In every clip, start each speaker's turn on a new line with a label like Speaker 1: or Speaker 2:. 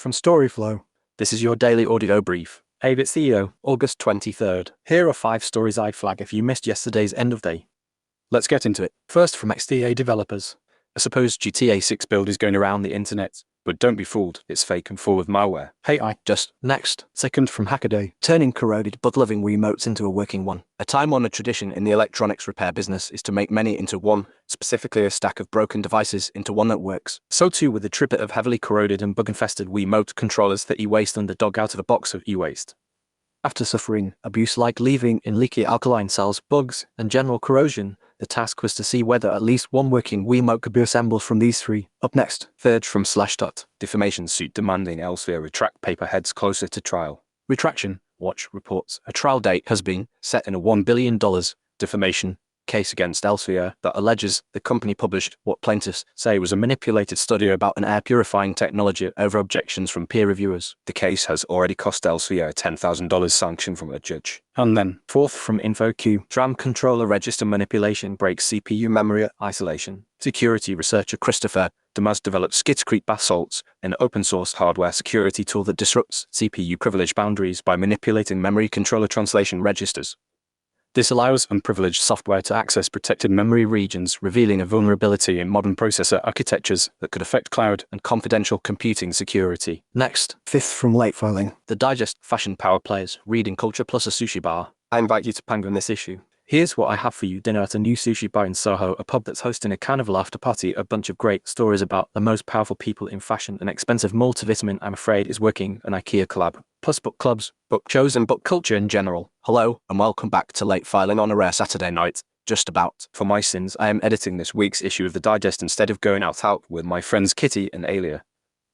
Speaker 1: From storyflo, this is your daily audio brief. Hey, it's Theo, August 23rd. Here are 5 stories I'd flag if you missed yesterday's end of day. Let's get into it. First, from XDA Developers. A supposed GTA 6 build is going around the internet, but don't be fooled, it's fake and full of malware. Hey, Next. Second, from Hackaday.
Speaker 2: Turning corroded but loving WiiMotes into a working one. A time-honored tradition in the electronics repair business is to make many into one, specifically a stack of broken devices into one that works.
Speaker 1: So too with the triplet of heavily corroded and bug-infested WiiMote controllers that eWastelander dug out of a box of eWaste.
Speaker 2: After suffering abuse like leaving in leaky alkaline cells, bugs, and general corrosion, the task was to see whether at least one working WiiMote could be assembled from these 3. Up next.
Speaker 1: Third, from Slashdot. Defamation suit demanding Elsevier Retract paper heads closer to trial.
Speaker 2: Retraction Watch reports a trial date has been set in a $1 billion defamation case against Elsevier that alleges the company published what plaintiffs say was a manipulated study about an air purifying technology over objections from peer reviewers.
Speaker 1: The case has already cost Elsevier a $10,000 sanction from a judge.
Speaker 2: And then,
Speaker 1: fourth, from InfoQ. DRAM controller register manipulation breaks CPU memory isolation.
Speaker 2: Security researcher Christopher
Speaker 1: Damas developed Skitscrete basalts, an open-source hardware security tool that disrupts CPU privilege boundaries by manipulating memory controller translation registers. This allows unprivileged software to access protected memory regions, revealing a vulnerability in modern processor architectures that could affect cloud and confidential computing security.
Speaker 2: Next. Fifth, from Late Filing.
Speaker 1: The Digest Fashion Power Players, Reading Culture plus a sushi bar. I invite you to pang on this issue. Here's what I have for you: dinner at a new sushi bar in Soho, a pub that's hosting a carnival after party, a bunch of great stories about the most powerful people in fashion, an expensive multivitamin I'm afraid is working, an IKEA collab, plus book clubs, book shows and book culture in general.
Speaker 2: Hello, and welcome back to Late Filing on a rare Saturday night. Just about.
Speaker 1: For my sins, I am editing this week's issue of the Digest instead of going out with my friends Kitty and Alia.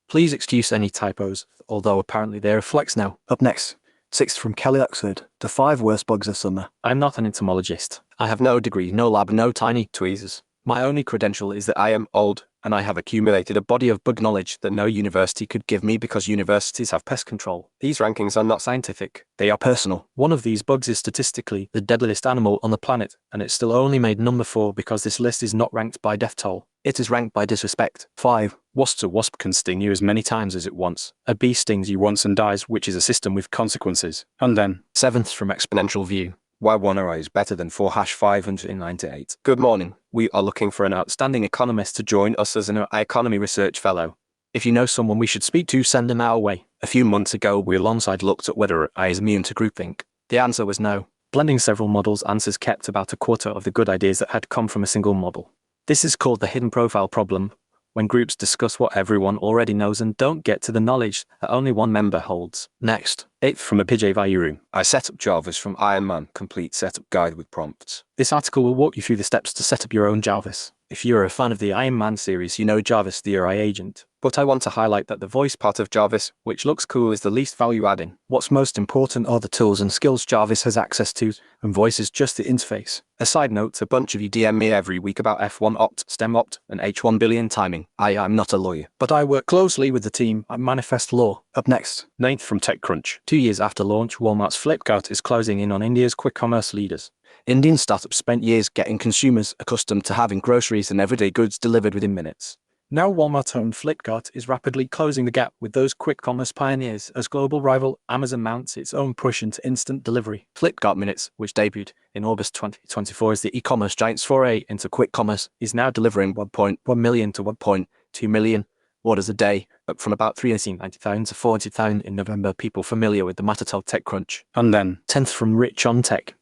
Speaker 1: Please excuse any typos, although apparently they're a flex now.
Speaker 2: Up next. 6th, from Kelly Oxford. The 5 worst bugs of summer.
Speaker 1: I'm not an entomologist.
Speaker 2: I have no degree, no lab, no tiny tweezers.
Speaker 1: My only credential is that I am old, and I have accumulated a body of bug knowledge that no university could give me because universities have pest control. These rankings are not scientific, they are personal. One of these bugs is statistically the deadliest animal on the planet, and it's still only made number 4 because this list is not ranked by death toll. It is ranked by disrespect. 5. A wasp can sting you as many times as it wants. A bee stings you once and dies, which is a system with consequences. And then,
Speaker 2: 7th, from Exponential View.
Speaker 1: Why 1 is better than 4-598. Good morning. We are looking for an outstanding economist to join us as an economy research fellow. If you know someone we should speak to, send them our way. A few months ago, we alongside looked at whether I is immune to groupthink. The answer was no. Blending several models, answers kept about a quarter of the good ideas that had come from a single model. This is called the hidden profile problem, when groups discuss what everyone already knows and don't get to the knowledge that only one member holds.
Speaker 2: Next.
Speaker 1: 8th, from a PJ Vayuru. I set up Jarvis from Iron Man, complete setup guide with prompts. This article will walk you through the steps to set up your own Jarvis. If you're a fan of the Iron Man series, you know Jarvis the AI agent. But I want to highlight that the voice part of Jarvis, which looks cool, is the least value adding. What's most important are the tools and skills Jarvis has access to, and voice is just the interface. A side note, a bunch of you DM me every week about F1 opt, STEM opt, and H1 billion timing. I'm not a lawyer, but I work closely with the team at Manifest Law.
Speaker 2: Up next.
Speaker 1: 9th, from TechCrunch. 2 years after launch, Walmart's Flipkart is closing in on India's quick commerce leaders.
Speaker 2: Indian startups spent years getting consumers accustomed to having groceries and everyday goods delivered within minutes.
Speaker 1: Now Walmart-owned Flipkart is rapidly closing the gap with those quick commerce pioneers as global rival Amazon mounts its own push into instant delivery.
Speaker 2: Flipkart Minutes, which debuted in August 2024 as the e-commerce giant's foray into quick commerce, is now delivering 1.1 million to 1.2 million orders a day, up from about 390,000 to 400,000 in November. People familiar with the matter tell TechCrunch.
Speaker 1: And then, 10th, from Rich on Tech.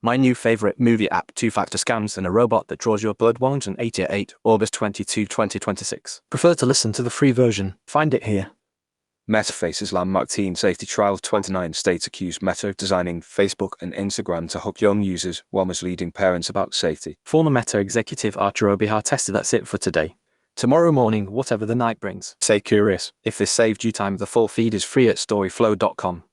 Speaker 2: My new favorite movie app, 2-factor scans and a robot that draws your blood, 188, August 22, 2026.
Speaker 1: Prefer to listen to the free version? Find it here. Meta faces landmark teen safety trial. 29 states accuse Meta of designing Facebook and Instagram to hook young users while misleading parents about safety. Former Meta executive Arturo Bihar tested. That's it for today. Tomorrow morning, whatever the night brings, stay curious. If this saved you time, the full feed is free at storyflo.com.